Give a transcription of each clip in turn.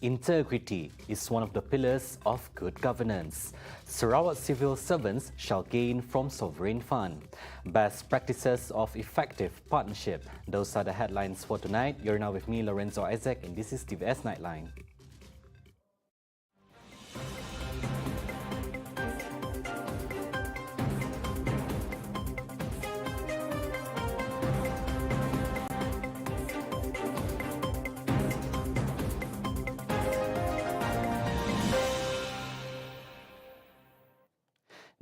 Integrity is one of the pillars of good governance. Sarawak civil servants shall gain from sovereign fund. Best practices of effective partnership. Those are the headlines for tonight. You're now with me, Lorenzo Isaac, and this is TVS Nightline.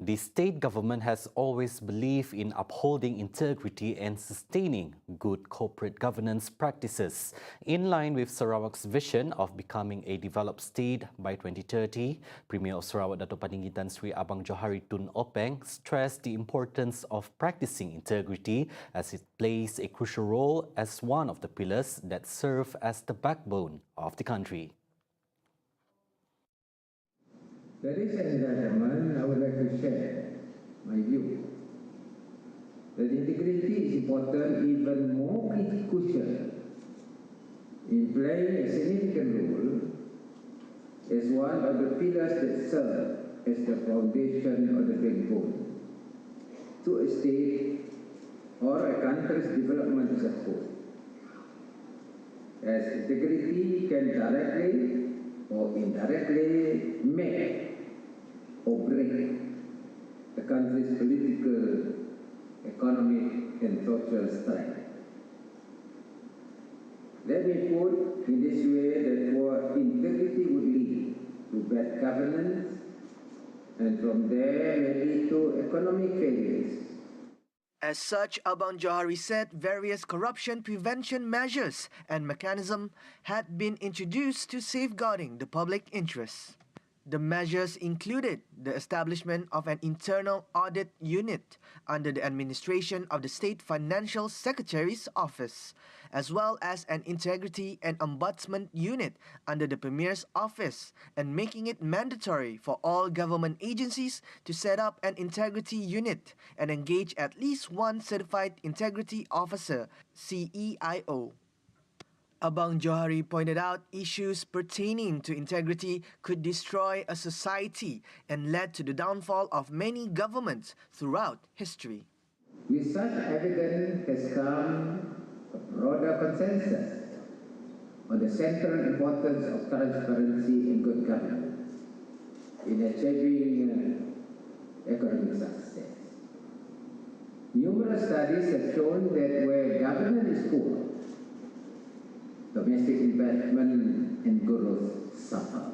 The state government has always believed in upholding integrity and sustaining good corporate governance practices. In line with Sarawak's vision of becoming a developed state by 2030, Premier of Sarawak Dato' Paninggi Tan Sri Abang Johari Tun Openg stressed the importance of practicing integrity as it plays a crucial role as one of the pillars that serve as the backbone of the country. Ladies and gentlemen, I would like to share my view that integrity is important, even more crucial, in playing a significant role as one of the pillars that serve as the foundation or the backbone to a state or a country's development as a whole. As integrity can directly or indirectly make or break the country's political, economic and social strength. Let me put in this way that what integrity would lead to bad governance and from there may lead to economic failures. As such, Abang Johari said various corruption prevention measures and mechanisms had been introduced to safeguarding the public interest. The measures included the establishment of an internal audit unit under the administration of the State Financial Secretary's Office, as well as an integrity and ombudsman unit under the Premier's Office, and making it mandatory for all government agencies to set up an integrity unit and engage at least one certified integrity officer, CEIO. Abang Johari pointed out issues pertaining to integrity could destroy a society and led to the downfall of many governments throughout history. With such evidence has come a broader consensus on the central importance of transparency and good governance in achieving economic success. Numerous studies have shown that where governance is poor, domestic investment and growth suffer.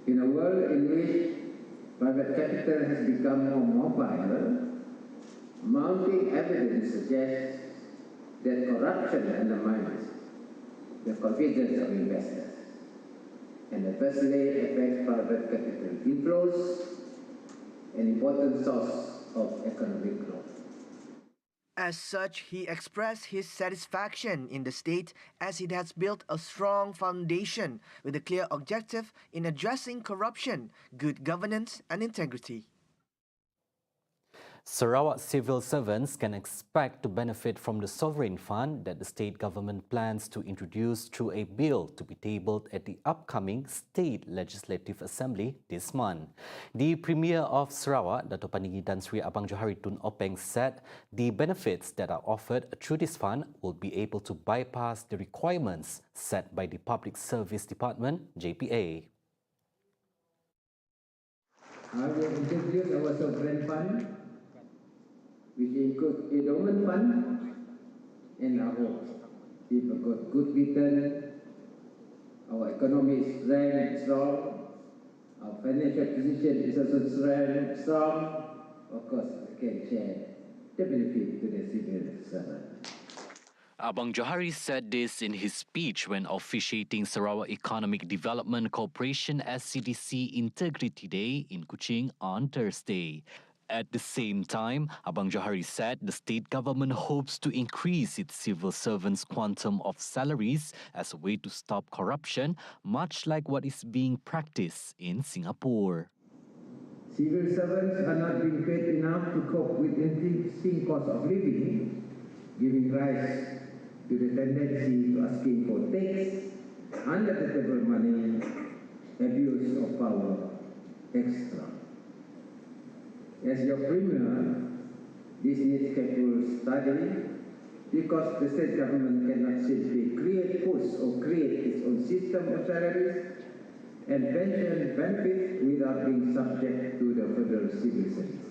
In a world in which private capital has become more mobile, mounting evidence suggests that corruption undermines the confidence of investors and adversely affects private capital inflows, an important source of economic growth. As such, he expressed his satisfaction in the state as it has built a strong foundation with a clear objective in addressing corruption, good governance and integrity. Sarawak civil servants can expect to benefit from the sovereign fund that the state government plans to introduce through a bill to be tabled at the upcoming State Legislative Assembly this month. The Premier of Sarawak, Dato' Paninggi Tan Sri Abang Johari Tun Openg, said the benefits that are offered through this fund will be able to bypass the requirements set by the Public Service Department, JPA. I will introduce our sovereign fund, which includes endowment fund and LAWAS. If we got good return, our economy is strong, our financial position is also strong, of course we can share the benefit to the civil servant. Abang Johari said this in his speech when officiating Sarawak Economic Development Corporation SCDC Integrity Day in Kuching on Thursday. At the same time, Abang Johari said the state government hopes to increase its civil servants' quantum of salaries as a way to stop corruption, much like what is being practiced in Singapore. Civil servants are not being paid enough to cope with increasing cost of living, giving rise to the tendency to asking for tax under the table money, abuse of power, extra. As your premier, this needs careful study because the state government cannot simply create posts or create its own system of salaries and pension benefits without being subject to the federal civil service.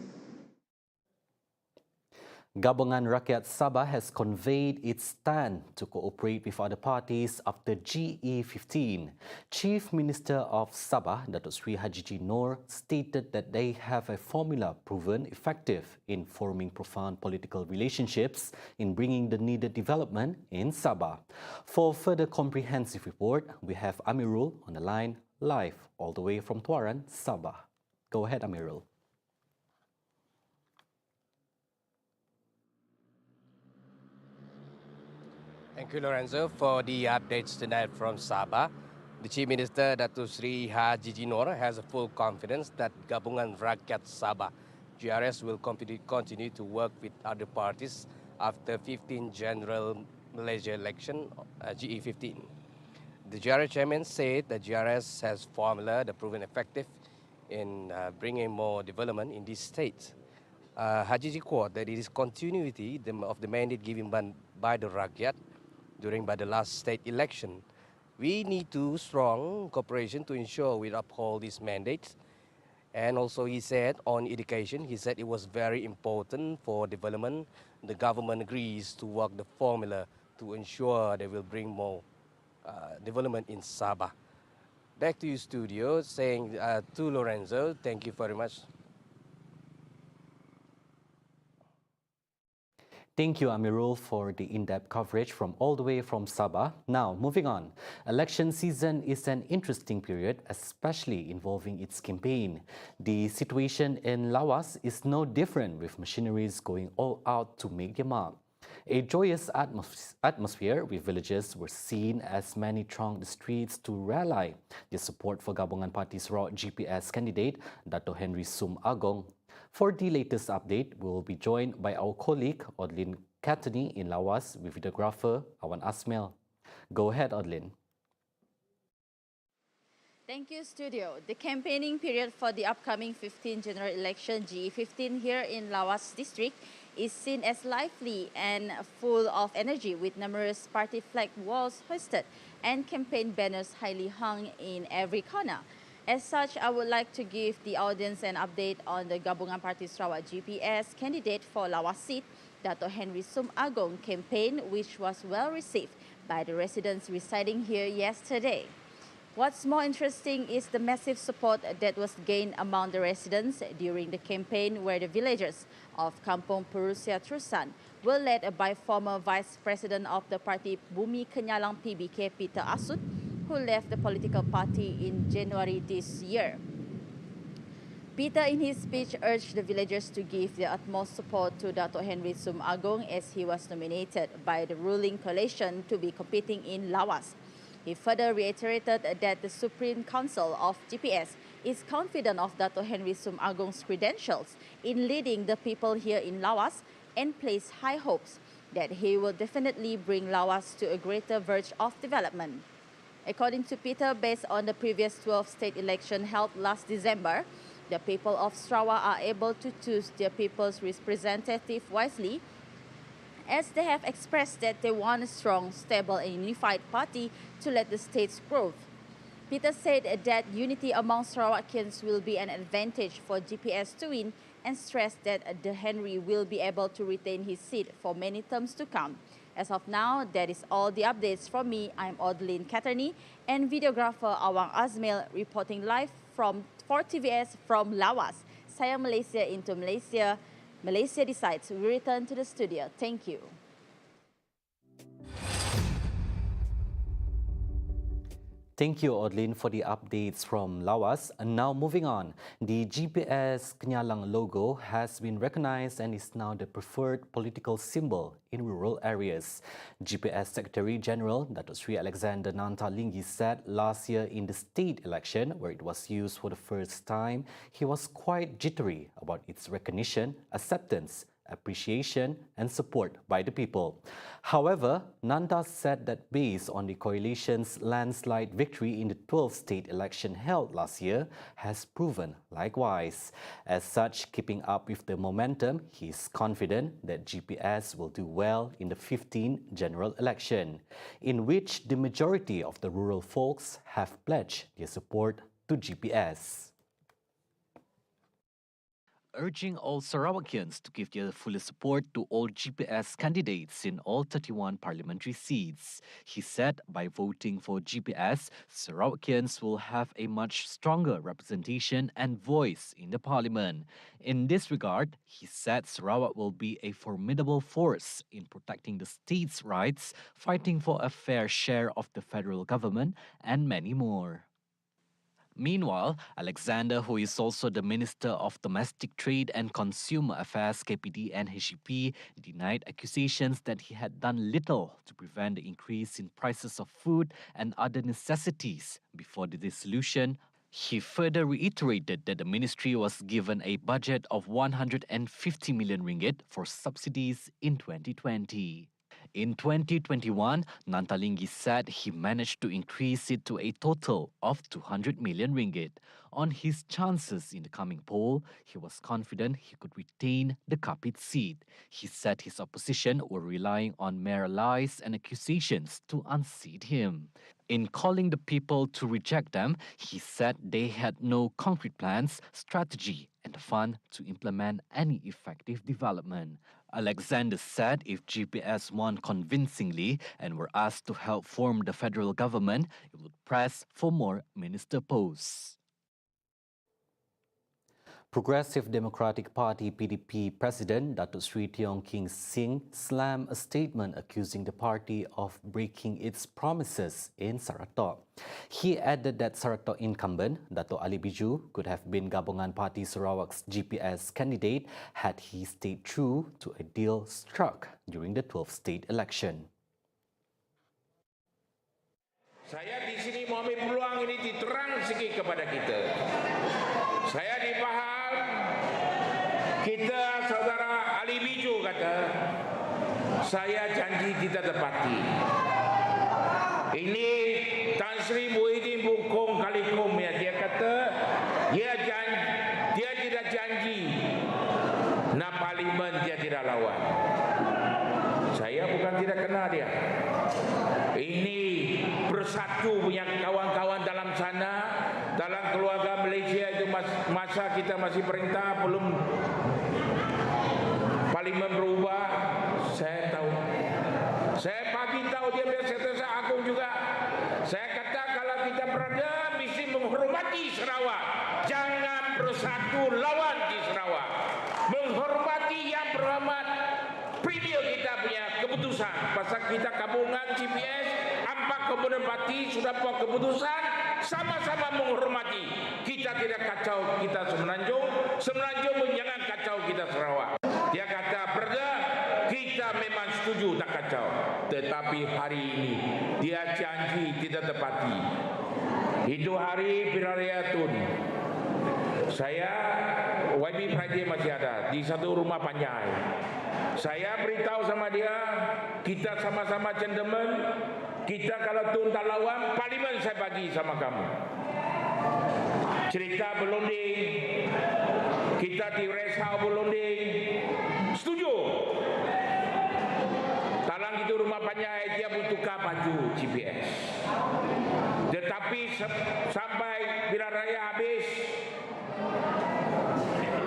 Gabungan Rakyat Sabah has conveyed its stand to cooperate with other parties after GE15. Chief Minister of Sabah, Datuk Sri Haji Noor, stated that they have a formula proven effective in forming profound political relationships in bringing the needed development in Sabah. For further comprehensive report, we have Amirul on the line live all the way from Tuaran, Sabah. Go ahead, Amirul. Thank you, Lorenzo, for the updates tonight from Sabah. The Chief Minister, Datuk Sri Haji Noor, has a full confidence that Gabungan Rakyat Sabah, GRS, will continue to work with other parties after 15 General Malaysia election, GE15. The GRS chairman said that GRS has formula that proven effective in bringing more development in this state. Haji quote that it is continuity of the mandate given by the Rakyat by the last state election. We need to strong cooperation to ensure we uphold this mandate. And also he said on education, he said it was very important for development. The government agrees to work the formula to ensure they will bring more development in Sabah. Back to you, studio, saying to Lorenzo, thank you very much. Thank you, Amirul, for the in-depth coverage from all the way from Sabah. Now, moving on. Election season is an interesting period, especially involving its campaign. The situation in Lawas is no different, with machineries going all out to make their mark. A joyous atmosphere with villagers were seen as many thronged the streets to rally their support for Gabungan Party Sarawak GPS candidate, Dato' Henry Sum Agong. For the latest update, we will be joined by our colleague, Odlin Katani in Lawas, with videographer Awan Asmel. Go ahead, Odlin. Thank you, studio. The campaigning period for the upcoming 15 general election GE15 here in Lawas district is seen as lively and full of energy, with numerous party flag walls hoisted and campaign banners highly hung in every corner. As such, I would like to give the audience an update on the Gabungan Party Sarawak GPS candidate for Lawas seat, Dato' Henry Sum Agong campaign, which was well received by the residents residing here yesterday. What's more interesting is the massive support that was gained among the residents during the campaign, where the villagers of Kampung Perusia Trusan were led by former Vice President of the party Bumi Kenyalang PBK Peter Asut, who left the political party in January this year. Peter, in his speech, urged the villagers to give their utmost support to Dato' Henry Sum Agong as he was nominated by the ruling coalition to be competing in Lawas. He further reiterated that the Supreme Council of GPS is confident of Dato' Henry Sum Agong's credentials in leading the people here in Lawas and placed high hopes that he will definitely bring Lawas to a greater verge of development. According to Peter, based on the previous 12 state election held last December, the people of Sarawak are able to choose their people's representative wisely, as they have expressed that they want a strong, stable and unified party to lead the state's growth. Peter said that unity among Sarawakians will be an advantage for GPS to win, and stressed that the Henry will be able to retain his seat for many terms to come. As of now, that is all the updates from me. I'm Odlin Katani and videographer Awang Azmil reporting live for TVS from Lawas. Saya Malaysia into Malaysia. Malaysia decides. We return to the studio. Thank you. Thank you, Odlin, for the updates from Lawas. And now moving on, the GPS Kenyalang logo has been recognized and is now the preferred political symbol in rural areas. GPS Secretary General Datuk Sri Alexander Nanta Linggi said last year in the state election, where it was used for the first time, he was quite jittery about its recognition, acceptance appreciation and support by the people. However, Nanda said that based on the coalition's landslide victory in the 12th state election held last year has proven likewise. As such, keeping up with the momentum, he is confident that GPS will do well in the 15th general election, in which the majority of the rural folks have pledged their support to GPS. Urging all Sarawakians to give their fullest support to all GPS candidates in all 31 parliamentary seats. He said by voting for GPS, Sarawakians will have a much stronger representation and voice in the parliament. In this regard, he said Sarawak will be a formidable force in protecting the state's rights, fighting for a fair share of the federal government, and many more. Meanwhile, Alexander, who is also the Minister of Domestic Trade and Consumer Affairs (KPD and HEP), denied accusations that he had done little to prevent the increase in prices of food and other necessities before the dissolution. He further reiterated that the ministry was given a budget of 150 million ringgit for subsidies in 2020. In 2021, Nantalingi said he managed to increase it to a total of 200 million ringgit. On his chances in the coming poll, he was confident he could retain the Kapit seat. He said his opposition were relying on mere lies and accusations to unseat him. In calling the people to reject them, he said they had no concrete plans, strategy, and the fund to implement any effective development. Alexander said if GPS won convincingly and were asked to help form the federal government, it would press for more minister posts. Progressive Democratic Party PDP President Datuk Sri Tiong King Sing slammed a statement accusing the party of breaking its promises in Saratok. He added that Saratok incumbent Datuk Ali Biju could have been Gabungan Party Sarawak's GPS candidate had he stayed true to a deal struck during the 12th state election. Saya di sini mau ambil peluang ini diterang sikit kepada kita. Saya dipaham, kita saudara Ali Biju kata, saya janji kita tepati. Ini Tan Sri Muhyiddin Bukong Kalikum ya, dia kata, dia tidak janji, nak parlimen dia tidak lawan. Saya bukan tidak kenal dia. Ini bersatu punya kawan-kawan dalam sana, dalam keluarga Malaysia itu masa kita masih perintah, belum parlimen berubah. Saya tahu. Saya pagi tahu dia biasa agung juga. Saya kata kalau kita berada mesti menghormati Sarawak. Jangan bersatu lawan di Sarawak. Menghormati yang berhormat. Premier kita punya keputusan. Pasal kita gabungan GPS, 4 komponen parti sudah buat keputusan, sama-sama menghormati. Kita tidak kacau kita Semenanjung, Semenanjung pun jangan kacau kita Sarawak. Dia kata, "Brother, kita memang setuju tak kacau. Tetapi hari ini dia janji tidak tepati." Itu hari Pilihan Raya Tun. Saya YB Friday masih ada di satu rumah Panjai. Saya beritahu sama dia, kita sama-sama gentleman, kita kalau Tun tak lawan, parlimen saya bagi sama kamu. Cerita berunding, kita di resau berunding, setuju. Talang itu rumah Panjai, dia tukar baju GPS. Tetapi sampai Pilihan Raya habis,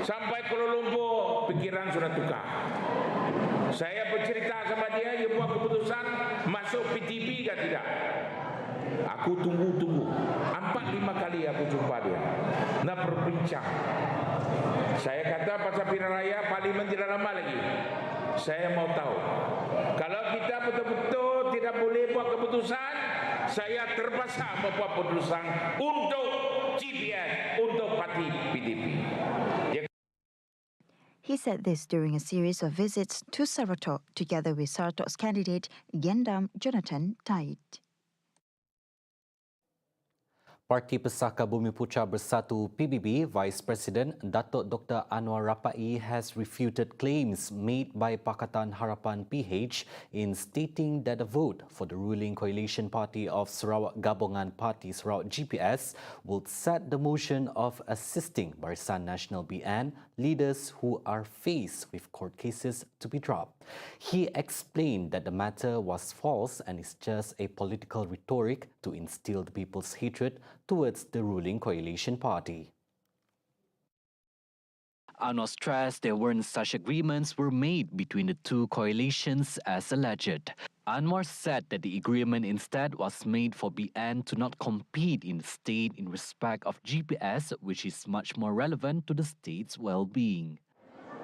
sampai Kuala Lumpur, pikiran sudah tukar. Saya bercerita sama dia, dia buat keputusan masuk PTP ke tidak. Aku tunggu. 4-5 kali aku jumpa dia. Nak berbincang. Saya kata pasal pilihan raya parlimen tidak lama lagi. Saya mau tahu. Kalau kita betul-betul tidak boleh buat keputusan, saya terpaksa membuat keputusan untuk GPS, untuk parti PDP. He said this during a series of visits to Saratok together with Saratok's candidate Gendam Jonathan Tait. Parti Pesaka Bumiputra Bersatu PBB Vice President Datuk Dr. Anwar Rapai has refuted claims made by Pakatan Harapan PH in stating that a vote for the ruling coalition party of Sarawak Gabungan Parti Sarawak GPS would set the motion of assisting Barisan Nasional BN leaders who are faced with court cases to be dropped. He explained that the matter was false and is just a political rhetoric to instill the people's hatred towards the ruling coalition party. Anwar stressed there weren't such agreements were made between the two coalitions as alleged. Anwar said that the agreement instead was made for BN to not compete in the state in respect of GPS, which is much more relevant to the state's well-being.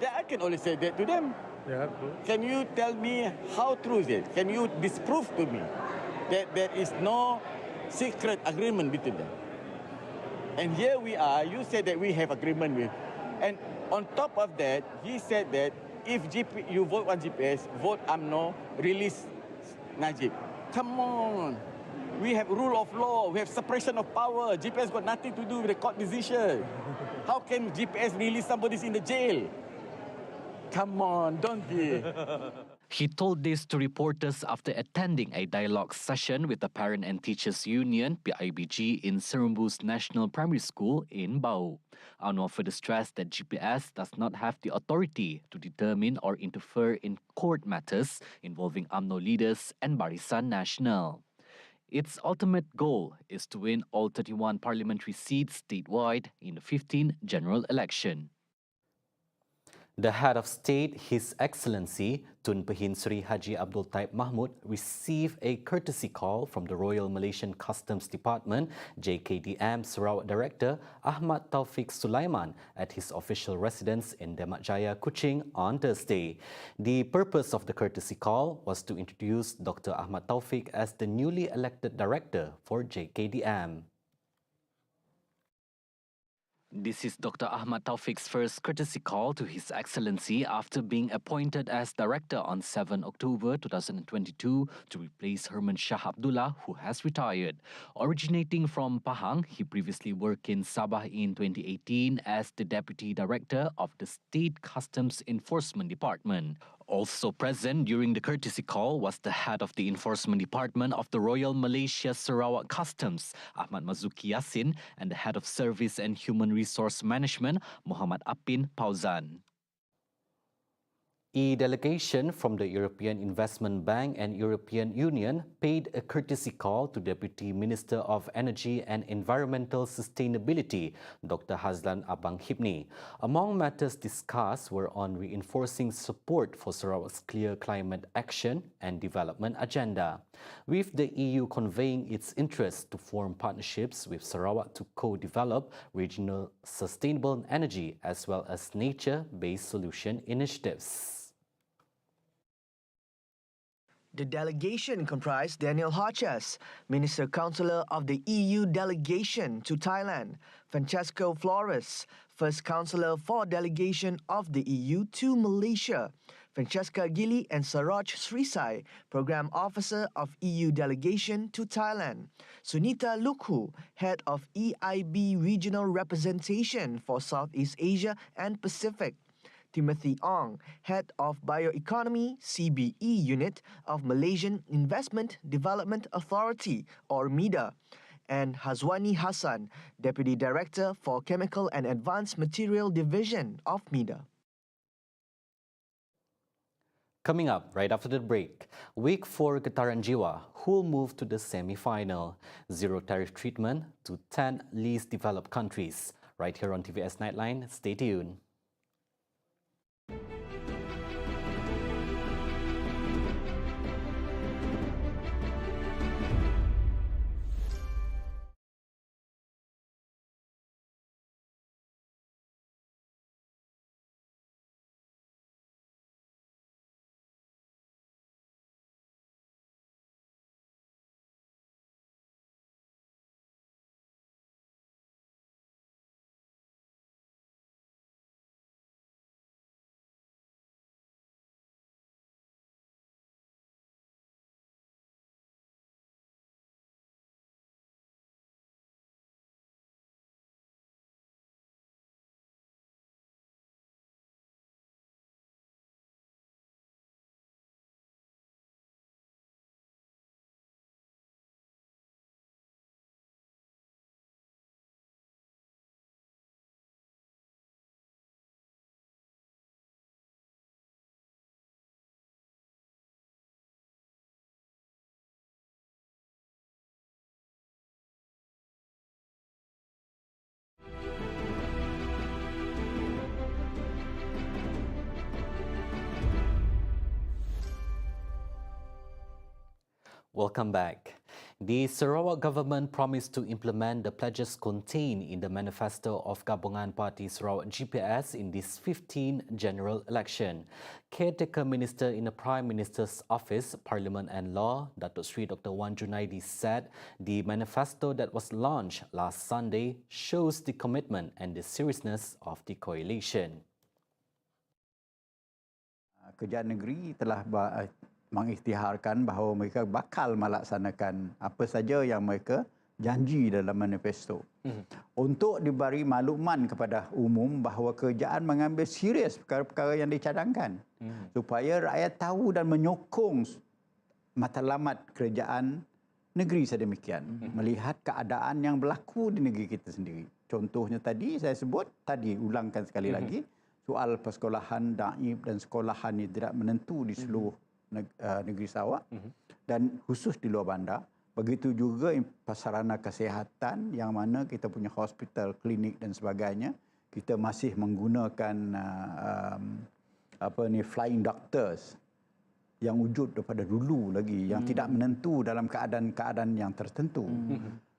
Yeah, I can only say that to them. Ya, betul. Can you tell me how true is it? Can you disprove to me that there is no secret agreement between them? And here we are, you said that we have agreement with. And on top of that, he said that if you vote on GPS, vote UMNO, release Najib. Come on. We have rule of law, we have separation of power. GPS got nothing to do with the court decision. How can GPS release somebody in the jail? Come on, don't be. He told this to reporters after attending a dialogue session with the Parent and Teachers Union, PIBG, in Serembu's National Primary School in Bau. Anwar further stressed that GPS does not have the authority to determine or interfere in court matters involving UMNO leaders and Barisan Nasional. Its ultimate goal is to win all 31 parliamentary seats statewide in the 15th general election. The head of state, His Excellency Tun Pehin Sri Haji Abdul Taib Mahmud, received a courtesy call from the Royal Malaysian Customs Department, JKDM Sarawak Director Ahmad Taufik Sulaiman at his official residence in Demak Jaya, Kuching on Thursday. The purpose of the courtesy call was to introduce Dr. Ahmad Taufik as the newly elected director for JKDM. This is Dr. Ahmad Taufik's first courtesy call to His Excellency after being appointed as director on 7 October 2022 to replace Herman Shah Abdullah, who has retired. Originating from Pahang, he previously worked in Sabah in 2018 as the deputy director of the State Customs Enforcement Department. Also present during the courtesy call was the head of the Enforcement Department of the Royal Malaysia Sarawak Customs, Ahmad Mazuki Yassin, and the head of Service and Human Resource Management, Muhammad Apin Pauzan. A delegation from the European Investment Bank and European Union paid a courtesy call to Deputy Minister of Energy and Environmental Sustainability, Dr. Hazlan Abang Hibni. Among matters discussed were on reinforcing support for Sarawak's clear climate action and development agenda, with the EU conveying its interest to form partnerships with Sarawak to co-develop regional sustainable energy as well as nature-based solution initiatives. The delegation comprised Daniel Hodges, Minister Councillor of the EU delegation to Thailand, Francesco Flores, First Councillor for Delegation of the EU to Malaysia, Francesca Gili and Saroj Srisai, Programme Officer of EU Delegation to Thailand, Sunita Lukhu, Head of EIB Regional Representation for Southeast Asia and Pacific, Timothy Ong, Head of Bioeconomy CBE Unit of Malaysian Investment Development Authority or MIDA, and Hazwani Hassan, Deputy Director for Chemical and Advanced Material Division of MIDA. Coming up right after the break, week 4 Getaran Jiwa, who'll move to the semi-final, zero tariff treatment to 10 least developed countries. Right here on TVS Nightline, stay tuned. Welcome back. The Sarawak government promised to implement the pledges contained in the manifesto of Gabungan Parti Sarawak GPS in this 15th general election. Caretaker Minister in the Prime Minister's Office, Parliament and Law, Datuk Sri Dr. Wan Junaidi said the manifesto that was launched last Sunday shows the commitment and the seriousness of the coalition. Kerajaan negeri telah mengisytiharkan bahawa mereka bakal melaksanakan apa saja yang mereka janji dalam manifesto. Untuk diberi makluman kepada umum bahawa kerajaan mengambil serius perkara-perkara yang dicadangkan. Supaya rakyat tahu dan menyokong matlamat kerajaan negeri sedemikian. Melihat keadaan yang berlaku di negeri kita sendiri. Contohnya tadi saya sebut, ulangkan sekali lagi, soal persekolahan daib dan sekolahan yang tidak menentu di seluruh negeri Sarawak dan khusus di luar bandar. Begitu juga sarana kesihatan yang mana kita punya hospital, klinik dan sebagainya. Kita masih menggunakan flying doctors yang wujud daripada dulu lagi, yang tidak menentu dalam keadaan-keadaan yang tertentu.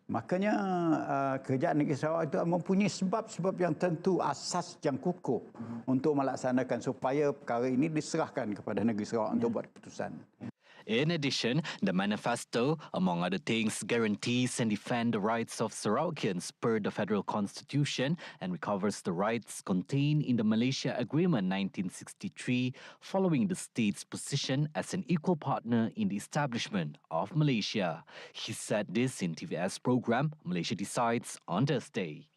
Makanya kerajaan negeri Sarawak itu mempunyai sebab-sebab yang tentu, asas yang kukuh untuk melaksanakan supaya perkara ini diserahkan kepada negeri Sarawak untuk buat keputusan. In addition, the manifesto, among other things, guarantees and defends the rights of Sarawakians per the federal constitution and recovers the rights contained in the Malaysia Agreement 1963 following the state's position as an equal partner in the establishment of Malaysia. He said this in TVS program Malaysia Decides on Thursday.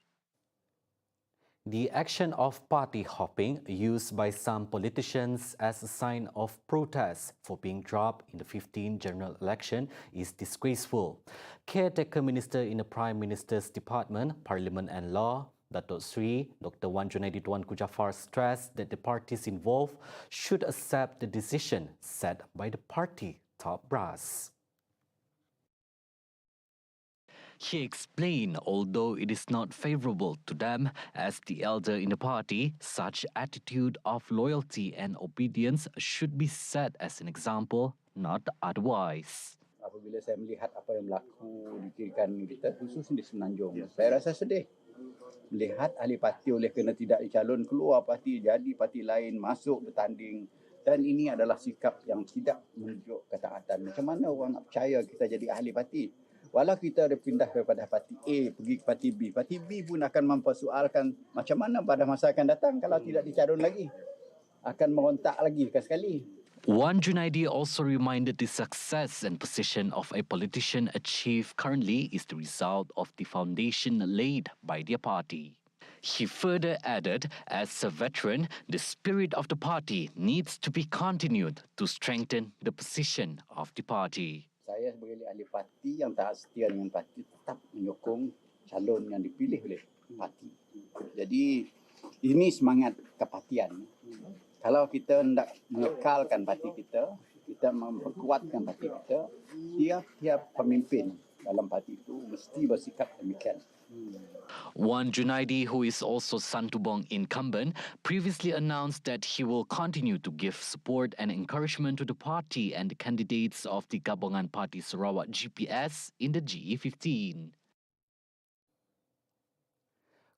The action of party hopping used by some politicians as a sign of protest for being dropped in the 15th general election is disgraceful. Caretaker Minister in the Prime Minister's Department, Parliament and Law, Datuk Sri Dr. Wan Junaidi Tuanku Jaafar stressed that the parties involved should accept the decision set by the party top brass. He explained, although it is not favorable to them as the elder in the party, such attitude of loyalty and obedience should be set as an example, not otherwise. Apabila saya melihat apa yang berlaku di kiri kanan kita, khususnya di Semenanjung, saya rasa sedih. Melihat ahli parti oleh kerana tidak dicalon keluar parti, jadi parti lain masuk bertanding. Dan ini adalah sikap yang tidak menunjuk ketaatan. Macam mana orang nak percaya kita jadi ahli parti? Walau kita ada pindah daripada parti A pergi ke parti B pun akan mempersoalkan macam mana pada masa akan datang kalau tidak dicalon lagi. Akan merontak lagi sekali. Wan Junaidi also reminded the success and position of a politician achieved currently is the result of the foundation laid by their party. He further added, as a veteran, the spirit of the party needs to be continued to strengthen the position of the party. Saya sebagai ahli parti yang tak setia dengan parti tetap menyokong calon yang dipilih oleh parti. Jadi ini semangat kepartian. Kalau kita hendak mengekalkan parti kita memperkuatkan parti kita, tiap-tiap pemimpin dalam parti itu mesti bersikap demikian. Wan Junaidi, who is also Santubong incumbent, previously announced that he will continue to give support and encouragement to the party and the candidates of the Gabungan Parti Sarawak GPS in the GE15.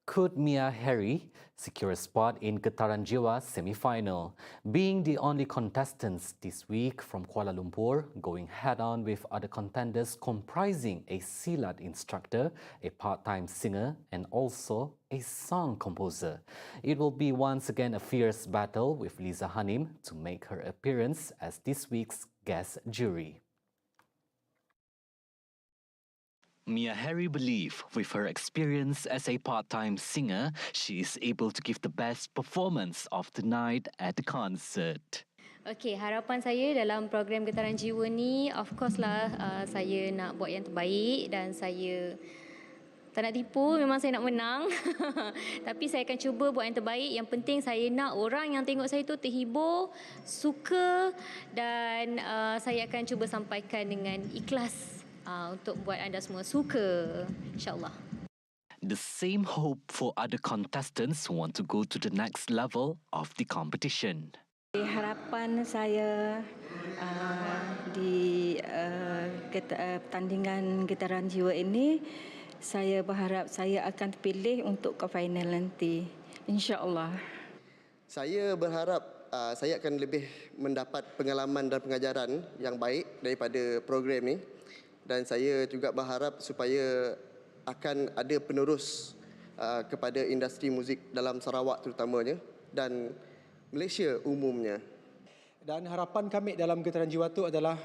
Could Mia Harry secure a spot in Getaran Jiwa semi-final? Being the only contestants this week from Kuala Lumpur, going head-on with other contenders comprising a silat instructor, a part-time singer and also a song composer. It will be once again a fierce battle with Liza Hanim to make her appearance as this week's guest jury. Mia Harry believes with her experience as a part-time singer, she is able to give the best performance of the night at the concert. Okey, harapan saya dalam program Getaran Jiwa ni, of course lah, saya nak buat yang terbaik dan saya tak nak tipu, memang saya nak menang. Tapi saya akan cuba buat yang terbaik. Yang penting saya nak orang yang tengok saya tu terhibur, suka dan saya akan cuba sampaikan dengan ikhlas untuk buat anda semua suka, insyaAllah. The same hope for other contestants who want to go to the next level of the competition. Harapan saya di pertandingan getaran jiwa ini, saya berharap saya akan terpilih untuk ke final nanti, insya-Allah. Saya berharap saya akan lebih mendapat pengalaman dan pengajaran yang baik daripada program ini, dan saya juga berharap supaya akan ada penerus kepada industri muzik dalam Sarawak terutamanya dan Malaysia umumnya. Dan harapan kami dalam getaran jiwa itu adalah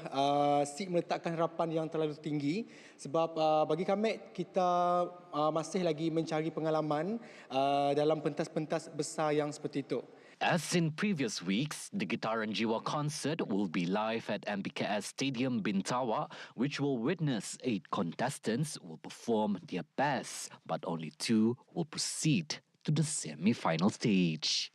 SIG meletakkan harapan yang terlalu tinggi sebab bagi kami kita masih lagi mencari pengalaman dalam pentas-pentas besar yang seperti itu. As in previous weeks, the Getaran Jiwa concert will be live at MBKS Stadium Bintawa, which will witness 8 contestants will perform their best, but only 2 will proceed to the semi-final stage.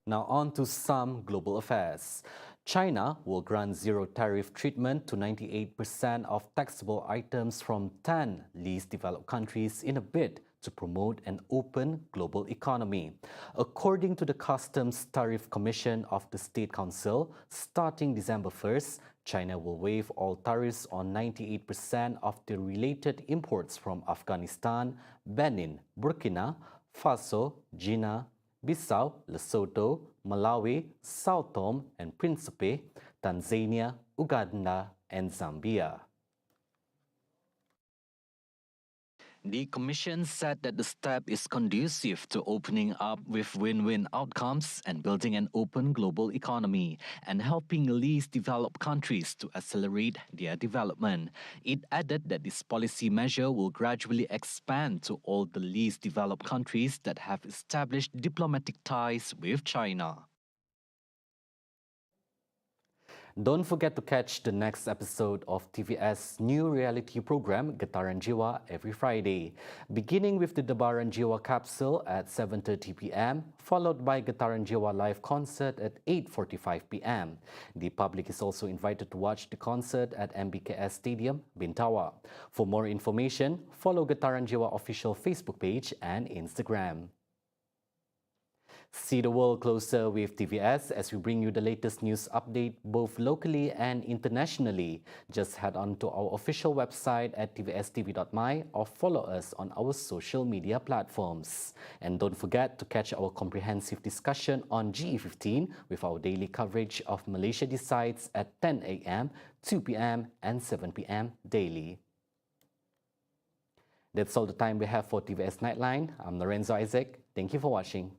Now on to some global affairs. China will grant zero tariff treatment to 98% of taxable items from 10 least developed countries in a bid to promote an open global economy. According to the Customs Tariff Commission of the State Council, starting December 1st, China will waive all tariffs on 98% of the related imports from Afghanistan, Benin, Burkina Faso, Guinea, Bissau, Lesotho, Malawi, Sao Tome and Principe, Tanzania, Uganda and Zambia. The Commission said that the step is conducive to opening up with win-win outcomes and building an open global economy and helping least developed countries to accelerate their development. It added that this policy measure will gradually expand to all the least developed countries that have established diplomatic ties with China. Don't forget to catch the next episode of TVS new reality program Getaran Jiwa every Friday, beginning with the Debaran Jiwa capsule at 7:30 p.m, followed by Getaran Jiwa live concert at 8:45 p.m. The public is also invited to watch the concert at MBKS Stadium, Bintawa. For more information, follow Getaran Jiwa official Facebook page and Instagram. See the world closer with TVS as we bring you the latest news update both locally and internationally. Just head on to our official website at tvstv.my or follow us on our social media platforms. And don't forget to catch our comprehensive discussion on GE15 with our daily coverage of Malaysia Decides at 10 a.m, 2 p.m. and 7 p.m. daily. That's all the time we have for TVS Nightline. I'm Lorenzo Isaac. Thank you for watching.